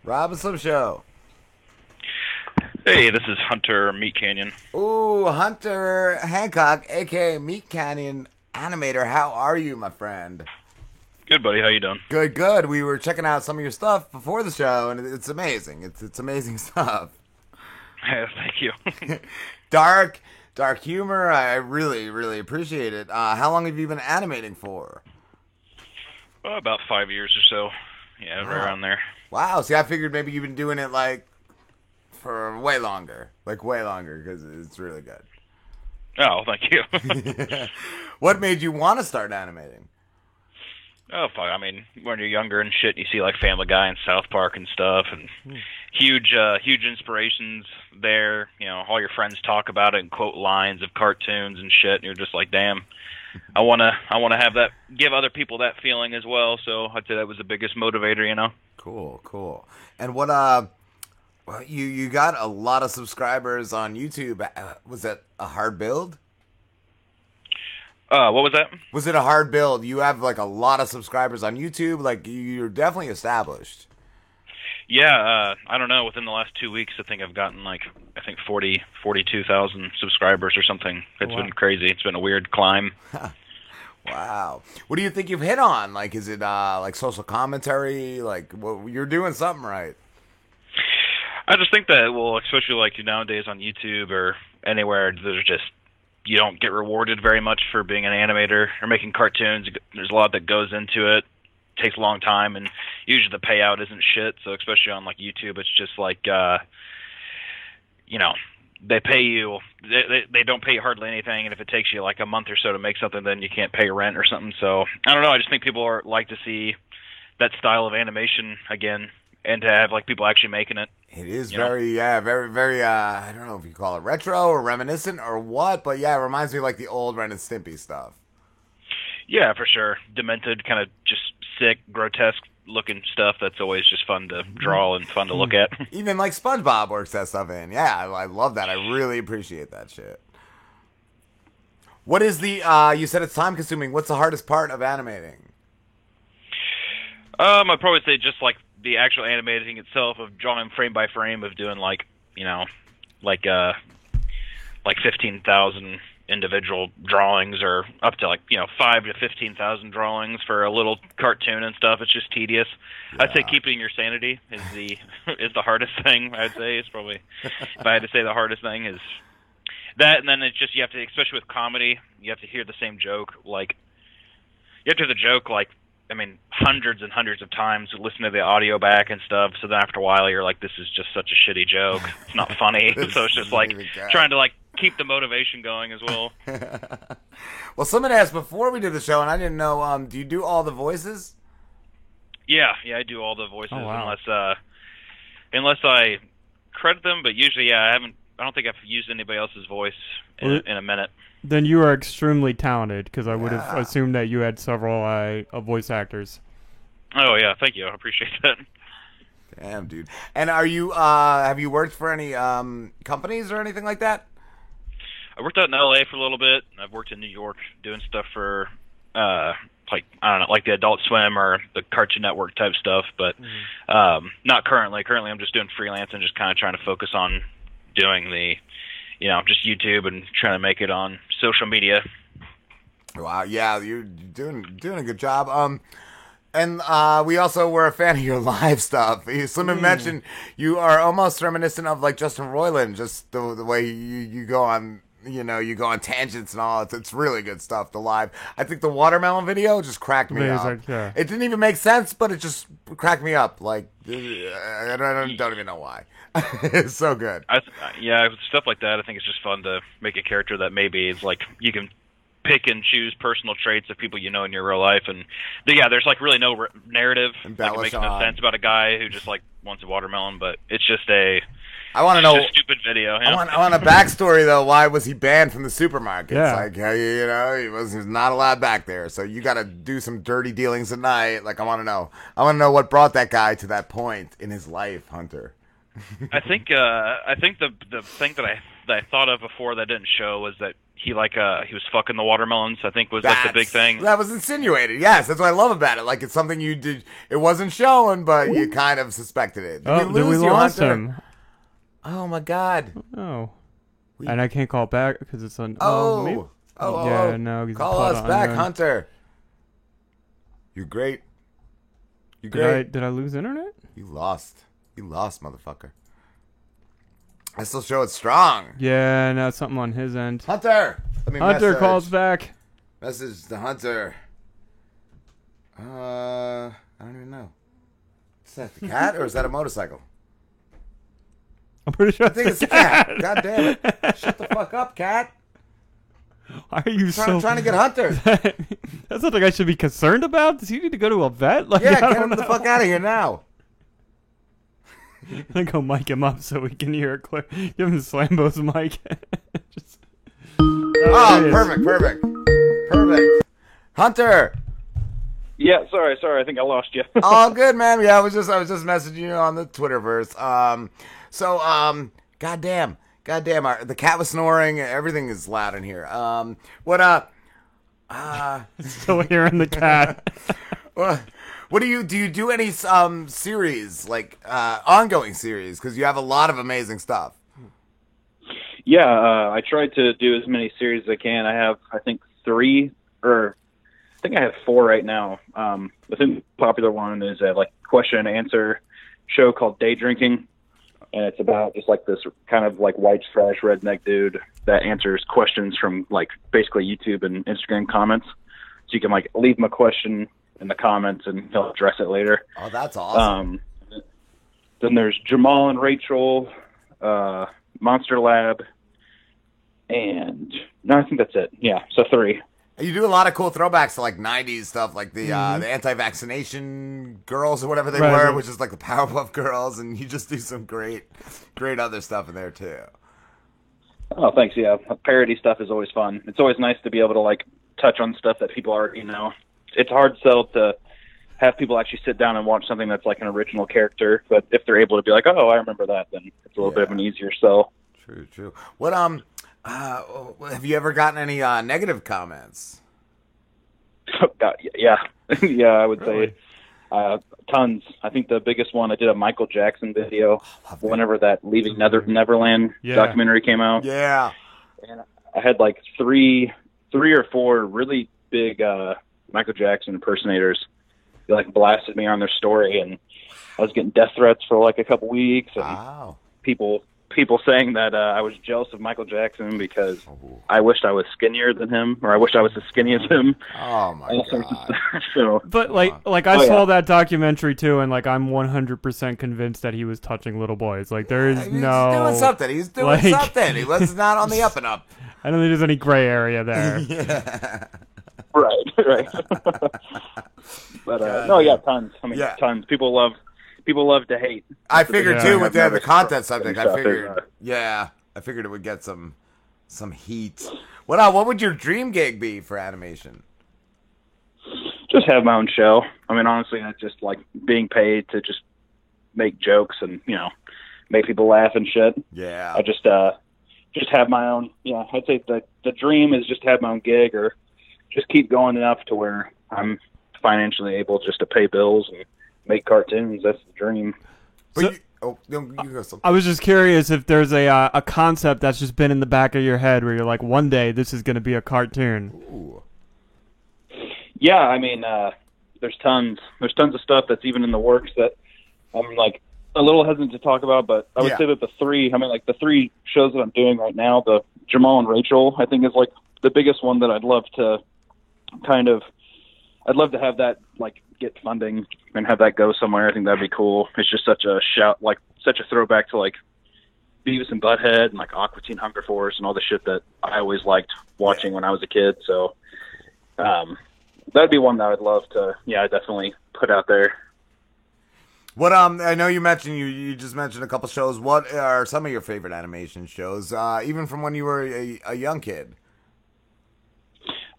Robinson Show. Hey, this is Hunter Meat Canyon. Ooh, Hunter Hancock, aka Meat Canyon animator. How are you, my friend? Good, buddy. How you doing? Good, good. We were checking out some of your stuff before the show, and it's amazing. It's amazing stuff. Yeah, thank you. Dark, dark humor. I really, really appreciate it. How long have you been animating for? Well, about 5 years or so. Yeah, right Wow. around there. Wow. See, I figured maybe you've been doing it like for way longer, because it's really good. Oh, thank you. What made you want to start animating? Oh, fuck. I mean, when you're younger and shit, you see like Family Guy and South Park and stuff, and huge inspirations there. You know, all your friends talk about it and quote lines of cartoons and shit, and you're just like, damn. I wanna have that, give other people that feeling as well. So I'd say that was the biggest motivator. You know. Cool, cool. And what well, you got a lot of subscribers on YouTube. Was that a hard build? What was that? Was it a hard build? You have like a lot of subscribers on YouTube. Like you're definitely established. Yeah, I don't know. Within the last 2 weeks, I think I've gotten like 42,000 subscribers or something. It's Wow. been crazy. It's been a weird climb. Wow. What do you think you've hit on? Like, is it like social commentary? Like, well, you're doing something right. I just think that, well, especially like nowadays on YouTube or anywhere, there's just, you don't get rewarded very much for being an animator or making cartoons. There's a lot that goes into it. Takes a long time, and usually the payout isn't shit. So especially on like YouTube, it's just like, you know, they pay you, they don't pay you hardly anything, and if it takes you like a month or so to make something, then you can't pay your rent or something. So I don't know. I just think people like to see that style of animation again, and to have like people actually making it. It is You know? very, yeah, very, very, I don't know if you call it retro or reminiscent or what, but yeah, it reminds me of like the old Ren and Stimpy stuff. Yeah, for sure. Demented, kind of just sick, grotesque looking stuff. That's always just fun to draw and fun to look at. Even like SpongeBob works that stuff in. Yeah, I love that. I really appreciate that shit. What is the, you said it's time consuming. What's the hardest part of animating? I'd probably say just like the actual animating itself, of drawing frame by frame, of doing like, you know, like 15,000 individual drawings, or up to like, you know, 5 to 15,000 drawings for a little cartoon and stuff. It's just tedious. I'd say keeping your sanity is the is the hardest thing. I'd say it's probably, if I had to say, the hardest thing is that, and then it's just, you have to, especially with comedy, you have to hear the same joke, like you have to hear the joke like, I mean, hundreds and hundreds of times, listen to the audio back and stuff. So then after a while, you're like, this is just such a shitty joke. It's not funny. So it's just like trying to like keep the motivation going as well. Well, someone asked before we did the show, and I didn't know, do you do all the voices? Yeah, I do all the voices. Oh, wow. Unless I credit them, but usually, yeah, I don't think I've used anybody else's voice in a minute. Then you are extremely talented, because I would have Yeah. assumed that you had several voice actors. Oh yeah, thank you. I appreciate that. Damn, dude. And are you, have you worked for any, companies or anything like that? I worked out in LA for a little bit. I've worked in New York doing stuff for like, I don't know, like the Adult Swim or the Cartoon Network type stuff, but not currently. Currently, I'm just doing freelance and just kind of trying to focus on doing the, you know, just YouTube and trying to make it on social media. Wow, yeah, you're doing a good job. And we also were a fan of your live stuff. Someone mentioned you are almost reminiscent of like Justin Roiland, just the way you go on, you know, you go on tangents and all. It's really good stuff. The live, I think the watermelon video just cracked me up. Amazing, yeah. It didn't even make sense, but it just cracked me up. Like I don't even know why. It's so good. Yeah, stuff like that. I think it's just fun to make a character that maybe is like, you can pick and choose personal traits of people you know in your real life, and yeah, there's like really no narrative. Like, it Embellish makes no on. sense about a guy who just like wants a watermelon, but it's just I want to know. a stupid video. You know? I want a backstory though. Why was he banned from the supermarkets? Yeah. Like, you know, he was not allowed back there. So you got to do some dirty dealings at night. Like, I want to know. I want to know what brought that guy to that point in his life, Hunter. I think the thing that I thought of before that didn't show was that he was fucking the watermelons, I think was like the big thing. That was insinuated. Yes, that's what I love about it. Like it's something you did. It wasn't shown, but you kind of suspected it. Did we lose him? Oh my God. Oh. And I can't call back because it's on. Oh. Yeah, no. Call us back, Hunter. You're great. You're great. Did I lose internet? You lost. You lost, motherfucker. I still show it strong. Yeah, no, it's something on his end. Hunter! Hunter calls back. Message to Hunter. I don't even know. Is that the cat or is that a motorcycle? I'm pretty sure I think it's the cat. God damn it. Shut the fuck up, cat. Why are you trying to get Hunter? That's something I should be concerned about? Does he need to go to a vet? Like, yeah, get him the fuck out of here now. I'm gonna go mic him up so we can hear it clear. Give him Slambo's mic. Perfect. Hunter. Yeah, sorry. I think I lost you. All good, man. Yeah, I was just messaging you on the Twitterverse. Goddamn, the cat was snoring. Everything is loud in here. Still hearing the cat. What do you do any series, like ongoing series? Because you have a lot of amazing stuff. Yeah, I try to do as many series as I can. I have, I think, 3, or I think I have 4 right now. I think the popular one is a question and answer show called Day Drinking, and it's about just like this kind of like white trash redneck dude that answers questions from like basically YouTube and Instagram comments. So you can like leave him a question in the comments and he'll address it later. Oh, that's awesome. Then there's Jamal and Rachel, Monster Lab, and no, I think that's it. Yeah, so 3. You do a lot of cool throwbacks to like 90s stuff, like the anti-vaccination girls or whatever they were, which is like the Powerpuff Girls, and you just do some great other stuff in there too. Oh, thanks. Yeah, parody stuff is always fun. It's always nice to be able to like touch on stuff that people already know. It's a hard sell to have people actually sit down and watch something that's like an original character, but if they're able to be like, oh, I remember that, then it's a little bit of an easier sell. True. What have you ever gotten any negative comments? God, yeah, yeah. I would say tons. I think the biggest one, I did a Michael Jackson video whenever that Leaving Neverland documentary came out. Yeah, and I had like three or four really big Michael Jackson impersonators. They like blasted me on their story, and I was getting death threats for like a couple weeks. And people saying that I was jealous of Michael Jackson because I wished I was skinnier than him, or I wished I was as skinny as him. Oh my god! So, but I saw that documentary too, and like I'm 100% convinced that he was touching little boys. Like there is He's doing something. He's doing something. He was not on the up and up. I don't think there's any gray area there. Yeah. Right. But no, yeah, tons. I mean, tons. People love to hate. I figured too with the content subject. I figured it would get some heat. What would your dream gig be for animation? Just have my own show. I mean, honestly, I just like being paid to just make jokes and make people laugh and shit. Yeah. I just have my own. Yeah, I'd say the dream is just have my own gig or just keep going enough to where I'm financially able just to pay bills and make cartoons. That's the dream. I was just curious if there's a concept that's just been in the back of your head where you're like, one day this is going to be a cartoon. Ooh. Yeah, I mean, there's tons of stuff that's even in the works that I'm like a little hesitant to talk about, but I would say that the 3 shows that I'm doing right now, the Jamal and Rachel, I think is like the biggest one that I'd love to have that like get funding and have that go somewhere. I think that'd be cool. It's just such a throwback to like Beavis and Butthead and like Aqua Teen Hunger Force and all the shit that I always liked watching when I was a kid. So that'd be one that I'd love to definitely put out there. What I know you mentioned you just mentioned a couple shows. What are some of your favorite animation shows, even from when you were a young kid?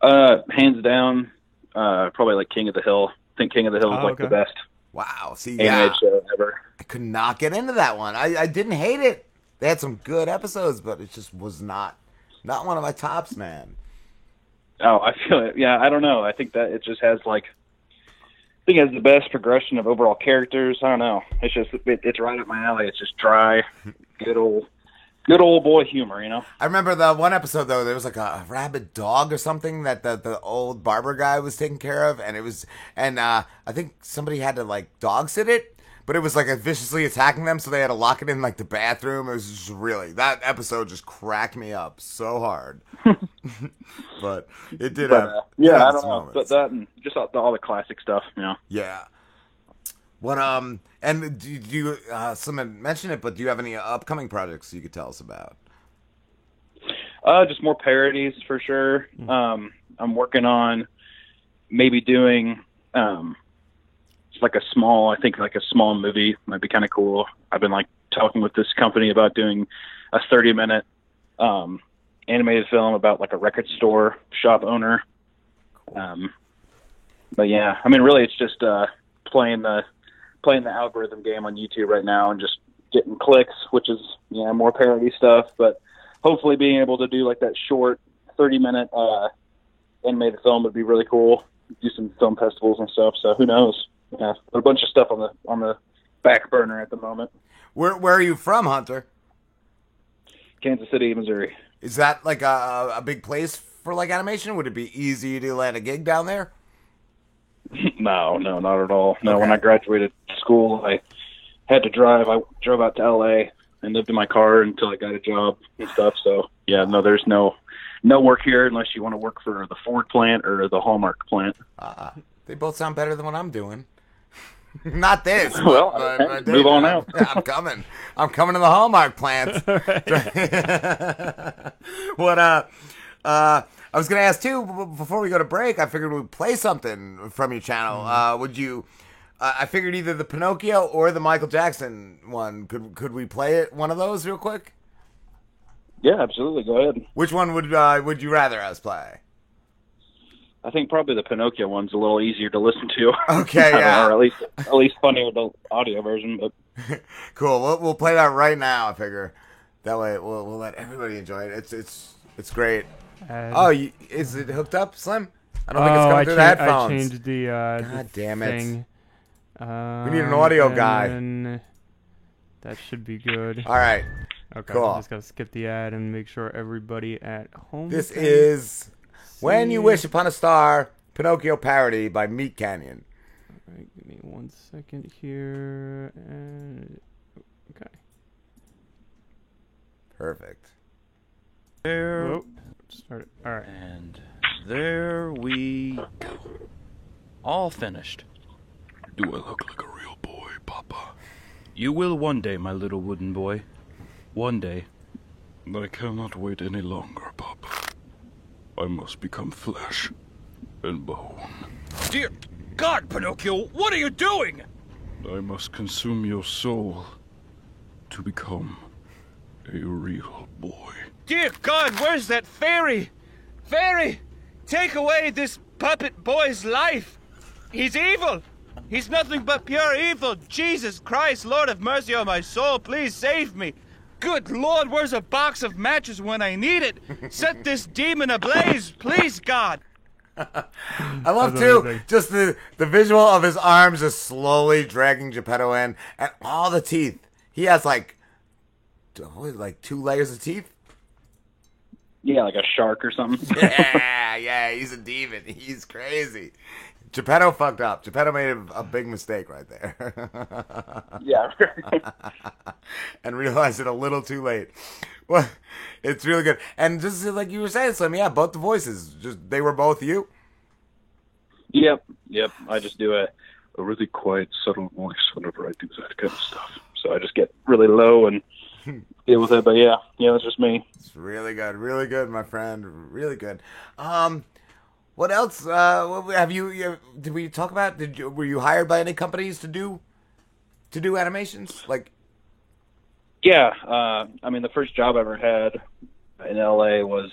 Hands down, probably like King of the Hill. I think King of the Hill is the best. Wow, animated show ever. I could not get into that one. I didn't hate it. They had some good episodes, but it just was not Not one of my tops, man. Oh, I feel it. Yeah, I don't know. I think that it just has like, I think it has the best progression of overall characters. I don't know. It's just it's right up my alley. It's just dry, good old boy humor, you know. I remember the one episode though. There was like a rabid dog or something that the old barber guy was taking care of, and I think somebody had to like dog sit it. But it was like viciously attacking them, so they had to lock it in like the bathroom. It was just really, that episode just cracked me up so hard. But it did have, yeah, have I don't its know. moments. But that and just all the classic stuff, you know. Yeah. What and do you someone mentioned it, but do you have any upcoming projects you could tell us about? Just more parodies for sure. I'm working on maybe doing like a small movie might be kind of cool. I've been like talking with this company about doing a 30-minute animated film about like a record store shop owner. But yeah, I mean, really, it's just playing the algorithm game on YouTube right now and just getting clicks, which is more parody stuff. But hopefully, being able to do like that short 30-minute animated film would be really cool. Do some film festivals and stuff. So who knows? Yeah, a bunch of stuff on the back burner at the moment. Where are you from, Hunter? Kansas City, Missouri. Is that like a big place for like animation? Would it be easy to land a gig down there? No, not at all. No, Okay. When I graduated school, I had to drive. I drove out to L.A. and lived in my car until I got a job and stuff. So yeah, no, there's no work here unless you want to work for the Ford plant or the Hallmark plant. They both sound better than what I'm doing. Not this. Well, but move on out. I'm coming. I'm coming to the Hallmark plants. What? I was gonna ask too before we go to break. I figured we'd play something from your channel. Would you? I figured either the Pinocchio or the Michael Jackson one. Could we play it? One of those real quick. Yeah, absolutely. Go ahead. Which one would you rather us play? I think probably the Pinocchio one's a little easier to listen to. Okay, yeah. Or at least funnier the audio version. But Cool. We'll play that right now. I figure that way we'll let everybody enjoy it. It's great. Is it hooked up, Slim? I don't think it's going through the headphones. I changed the God damn it. thing. We need an audio guy. Then that should be good. All right. Okay, cool. just gotta skip the ad and make sure everybody at home. This is When You Wish Upon a Star, Pinocchio parody by Meat Canyon. All right, give me 1 second here. And okay. Perfect. There, Whoa. Start it. All right. and there we go. All finished. Do I look like a real boy, Papa? You will one day, my little wooden boy. One day. I cannot wait any longer, Papa. I must become flesh and bone. Dear God, Pinocchio, what are you doing? I must consume your soul to become a real boy. Dear God, where's that fairy? Fairy, take away this puppet boy's life. He's evil. He's nothing but pure evil. Jesus Christ, Lord have mercy on my soul. Please save me. Good Lord, where's a box of matches when I need it? Set this demon ablaze, please, God. I love That's too amazing. just the visual of his arms just slowly dragging Geppetto in, and all the teeth. He has like 2 layers of teeth. yeah, like a shark or something. Yeah, he's a demon. He's crazy. Geppetto fucked up. Geppetto made a big mistake right there. Yeah. And realized it a little too late. Well, it's really good. And just like you were saying, Slim, yeah, both the voices, they were both you. Yep. I just do a really quiet, subtle voice whenever I do that kind of stuff. So I just get really low and deal with it. But yeah, it's just me. It's really good, my friend. Really good. What else? Have you? Did we talk about? Were you hired by any companies to do animations? Like, Yeah. I mean, the first job I ever had in LA was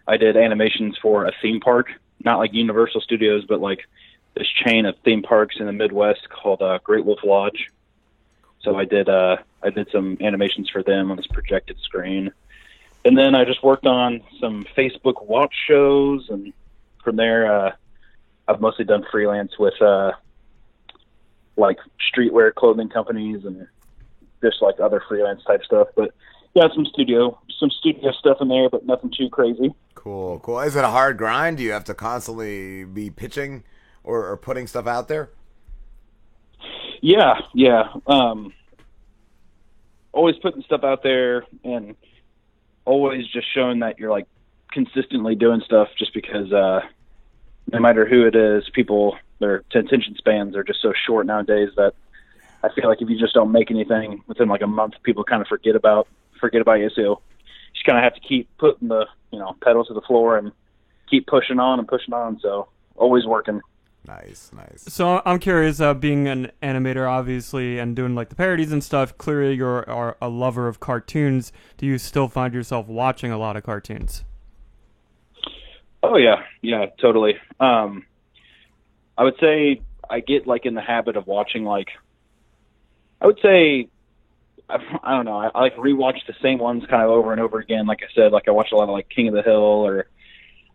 I did animations for a theme park, not like Universal Studios, but like this chain of theme parks in the Midwest called Great Wolf Lodge. So I did some animations for them on this projected screen. And then I just worked on some Facebook watch shows, and from there, I've mostly done freelance with like streetwear clothing companies and just like other freelance type stuff. But yeah, some studio stuff in there, but nothing too crazy. Cool. Is it a hard grind? Do you have to constantly be pitching or putting stuff out there? Yeah. Always putting stuff out there and always just showing that you're like consistently doing stuff, just because no matter who it is, people, their attention spans are just so short nowadays that I feel like if you just don't make anything within like a month, people kind of forget about you. So you just kind of have to keep putting the, pedal to the floor and keep pushing on. So always working. Nice. So I'm curious, being an animator, obviously, and doing like the parodies and stuff, clearly you're a lover of cartoons. Do you still find yourself watching a lot of cartoons? Oh yeah, totally. I would say I get like in the habit of watching like, I would say, I don't know, I like rewatch the same ones kind of over and over again. Like I said, like I watch a lot of like King of the Hill, or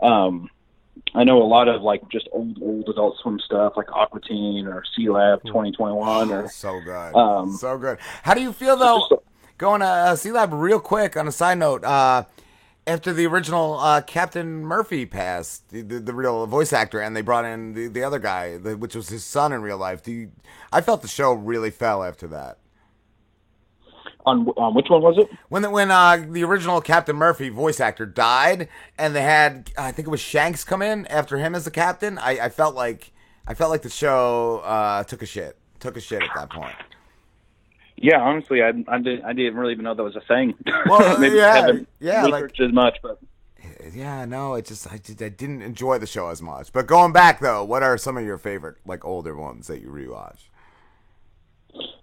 I know a lot of like just old Adult Swim stuff like Aqua Teen or C-Lab 2021. Or so good, so good. How do you feel though? Going to C-Lab real quick on a side note. After the original Captain Murphy passed, the real voice actor, and they brought in the other guy, which was his son in real life. I felt the show really fell after that. On which one was it? When the original Captain Murphy voice actor died, and they had, I think it was Shanks come in after him as the captain. I felt like the show took a shit at that point. Yeah, honestly, I didn't really even know that was a thing. Well, Maybe I haven't researched as much, but yeah, no, I didn't enjoy the show as much. But going back though, what are some of your favorite like older ones that you rewatch?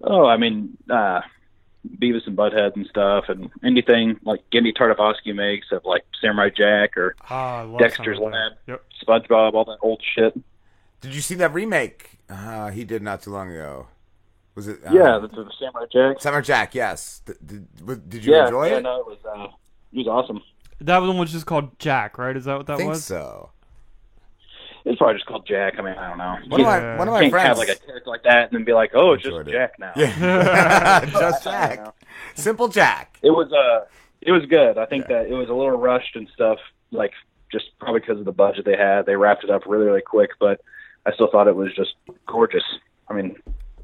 Oh, I mean, Beavis and Butthead and stuff, and anything like Gendy Tartakovsky makes of like Samurai Jack or Dexter's Lab, SpongeBob, all that old shit. Did you see that remake he did not too long ago? Was it? Yeah, the Samurai Jack. Samurai Jack, yes. Did you enjoy it? Yeah, no, it was awesome. That one was just called Jack, right? Is that what that was? I think so. It's probably just called Jack. I mean, I don't know. One of my can't friends have like a character like that and then be like, oh, it's just Jack now. Yeah, just Jack. Simple Jack. It was good. I think that it was a little rushed and stuff, like just probably because of the budget they had. They wrapped it up really, really quick, but I still thought it was just gorgeous. I mean,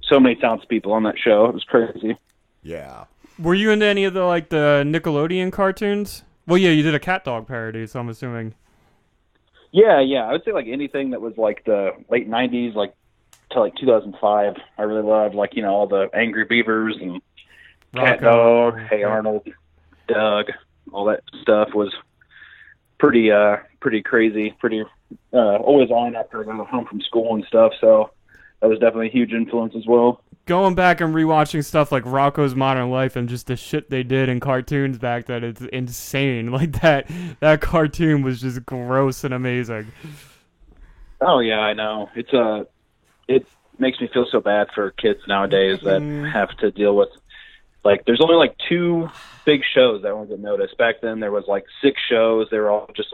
so many talented people on that show. It was crazy. Yeah. Were you into any of the Nickelodeon cartoons? Well, yeah, you did a Cat Dog parody, so I'm assuming. Yeah. I would say like anything that was like the late 90s, like to like 2005. I really loved like, all the Angry Beavers and Cat Dog, Hey Arnold, Doug, all that stuff was pretty crazy, pretty always on after I got home from school and stuff. So that was definitely a huge influence as well. Going back and rewatching stuff like Rocko's Modern Life and just the shit they did in cartoons back then, it's insane. Like that cartoon was just gross and amazing. Oh yeah, I know. It makes me feel so bad for kids nowadays that have to deal with, like, there's only like 2 big shows that won't get noticed. Back then there was like 6 shows. They were all just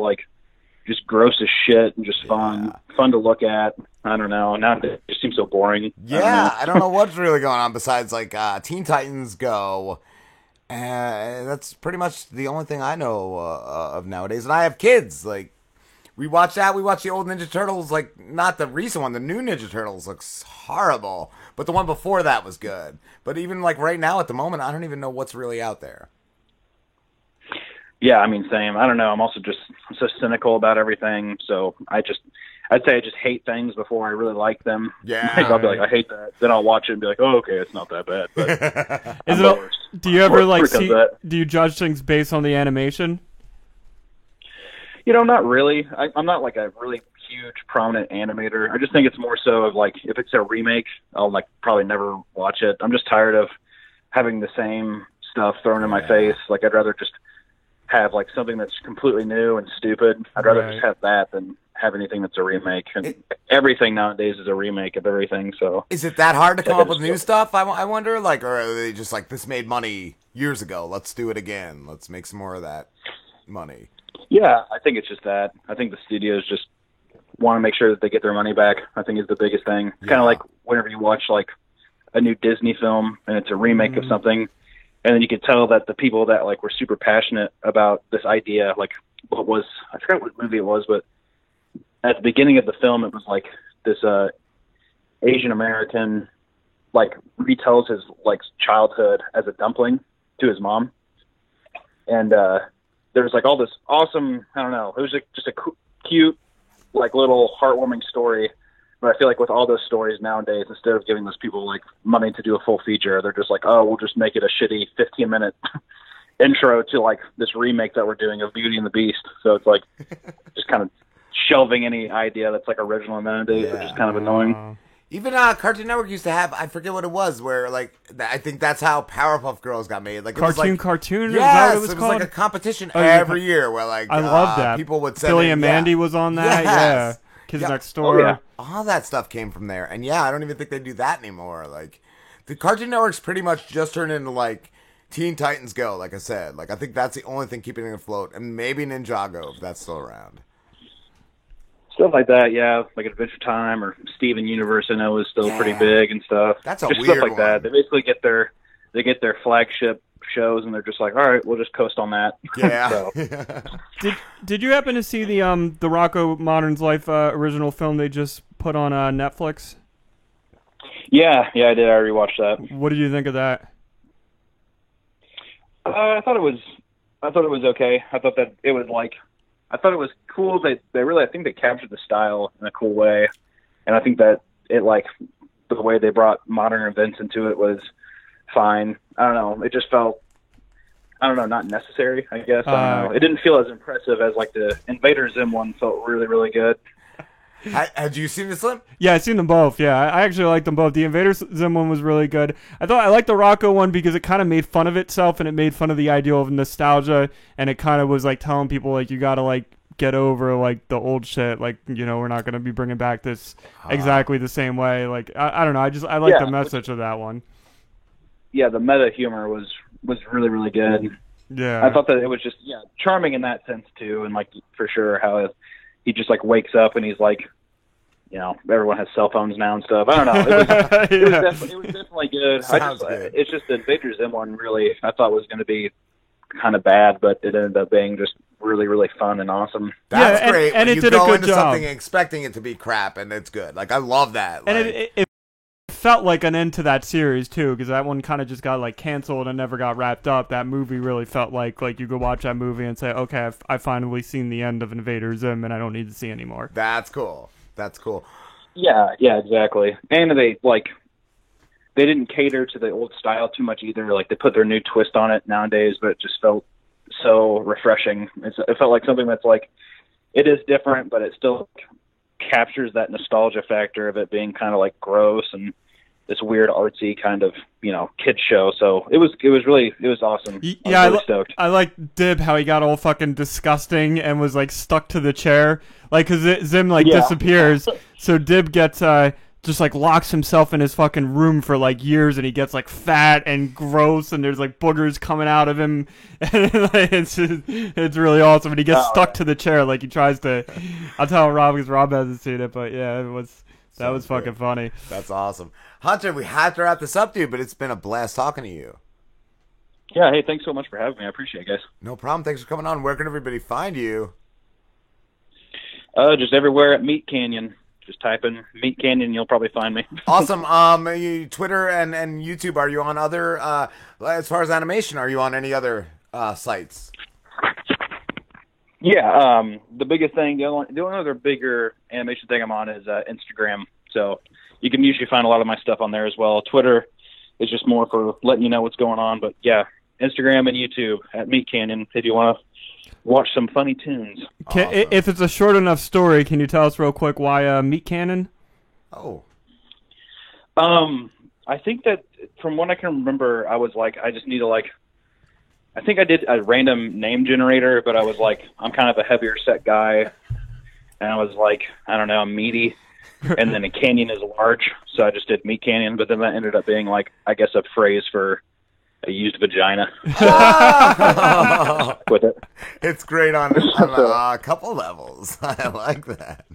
gross as shit and just fun to look at. I don't know. Now it just seems so boring. Yeah, I don't know what's really going on besides like Teen Titans Go. That's pretty much the only thing I know of nowadays. And I have kids. Like, we watch that. We watch the old Ninja Turtles. Like, not the recent one. The new Ninja Turtles looks horrible, but the one before that was good. But even like right now at the moment, I don't even know what's really out there. Yeah, I mean, same. I don't know. I'm also just so cynical about everything. So I'd say I just hate things before I really like them. Yeah. Like, I'll be like, I hate that. Then I'll watch it and be like, oh, okay, it's not that bad. But do you ever do you judge things based on the animation? Not really. I'm not like a really huge prominent animator. I just think it's more so of like, if it's a remake, I'll like probably never watch it. I'm just tired of having the same stuff thrown in my face. Like, I'd rather just have like something that's completely new and stupid. I'd rather just have that than have anything that's a remake. And everything nowadays is a remake of everything. So is it that hard to come up with new stuff? I wonder. Like, or are they just like, this made money years ago, let's do it again, let's make some more of that? money. Yeah, I think it's just that. I think the studios just want to make sure that they get their money back. I think is the biggest thing. Yeah. Kind of like whenever you watch like a new Disney film and it's a remake of something, and then you could tell that the people that like were super passionate about this idea, like I forgot what movie it was, but at the beginning of the film, it was like this Asian American like retells his like childhood as a dumpling to his mom, and there was like all this awesome, I don't know, it was like just a cute, like little heartwarming story. But I feel like with all those stories nowadays, instead of giving those people like money to do a full feature, they're just like, oh, we'll just make it a shitty 15-minute intro to like this remake that we're doing of Beauty and the Beast. So it's like just kind of shelving any idea that's like original nowadays, which is kind of annoying. Even Cartoon Network used to have, I forget what it was, where like I think that's how Powerpuff Girls got made. Like it was like, Cartoon. Yes, is that what it was like a competition Oh, yeah. every year where like I love that. people would send Billy in, and Mandy was on that. Yes. Yeah. Kids Yeah. Next Door. Oh, yeah. All that stuff came from there, and I don't even think they do that anymore. Like the Cartoon Network's pretty much just turned into like Teen Titans Go. Like I said, like I think that's the only thing keeping it afloat, and maybe Ninjago if that's still around. Stuff like that, yeah, like Adventure Time or Steven Universe, I know is still pretty big and stuff. That's a just weird stuff like one. that. They basically get their flagship shows, and they're just like, all right, we'll just coast on that. Yeah. So, Did you happen to see the Rocco Modern's Life original film they just put on Netflix? yeah, I did. I rewatched that. What did you think of that? I thought it was okay. I thought that it was like, I thought it was cool that I think they captured the style in a cool way, and I think that it like the way they brought modern events into it was fine. I don't know. It just felt, I don't know, not necessary, I guess. I don't know. It didn't feel as impressive as like the Invader Zim one felt really, really good. Had you seen this one? Yeah, I've seen them both. Yeah, I actually liked them both. The Invader Zim one was really good. I liked the Rocco one because it kind of made fun of itself and it made fun of the idea of nostalgia, and it kind of was like telling people like you gotta like get over like the old shit. Like, you know, we're not gonna be bringing back this exactly the same way. Like I don't know. I like the message of that one. Yeah, the meta humor was really, really good. Yeah, I thought that it was just charming in that sense too, and like for sure how he just like wakes up and he's like, you know, everyone has cell phones now and stuff. I don't know. It was definitely good. Sounds good. It's just the Invader Zim one really I thought was going to be kind of bad, but it ended up being just really, really fun and awesome. That's Yeah, great. and when it you did a go good into job. something expecting it to be crap, and it's good. Like I love that. and Like, it felt like an end to that series too, because that one kind of just got like canceled and never got wrapped up. That movie really felt like you could watch that movie and say, okay, I've finally seen the end of Invader Zim, and I don't need to see anymore. that's cool. That's cool. Yeah, exactly. And they didn't cater to the old style too much either. Like they put their new twist on it nowadays, but it just felt so refreshing. It felt like something that's like, it is different, but it still captures that nostalgia factor of it being kind of like gross and this weird artsy kind of, you know, kid show. So it was awesome. Yeah, I was really stoked. I like Dib how he got all fucking disgusting and was like stuck to the chair, like because Zim like disappears. So Dib gets just like locks himself in his fucking room for like years, and he gets like fat and gross, and there's like boogers coming out of him. And like, it's really awesome. And he gets stuck to the chair, like he tries to. I'll tell Rob because Rob hasn't seen it, but yeah, that was fucking funny. That's awesome. Hunter, we have to wrap this up, dude, but it's been a blast talking to you. Yeah, hey, thanks so much for having me. I appreciate it, guys. No problem. Thanks for coming on. Where can everybody find you? Just everywhere at Meat Canyon. Just type in Meat Canyon, you'll probably find me. Awesome. Twitter and YouTube, are you on other, as far as animation, are you on any other sites? Yeah, the biggest thing, the only other bigger animation thing I'm on is Instagram. So you can usually find a lot of my stuff on there as well. Twitter is just more for letting you know what's going on. But yeah, Instagram and YouTube at Meat Canyon if you want to watch some funny tunes. Awesome. If it's a short enough story, can you tell us real quick why Meat Cannon? Oh. I think that from what I can remember, I was like, I just need to like, I think I did a random name generator, but I was like, I'm kind of a heavier set guy. And I was like, I don't know, I'm meaty. And then a canyon is large. So I just did Meat Canyon. But then that ended up being like, I guess a phrase for a used vagina Oh! with it. It's great on a couple levels. I like that.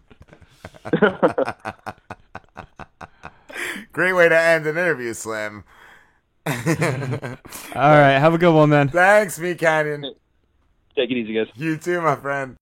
Great way to end an interview, Slim. All right, have a good one, man. Thanks, me Canyon. Take it easy, guys. You too, my friend.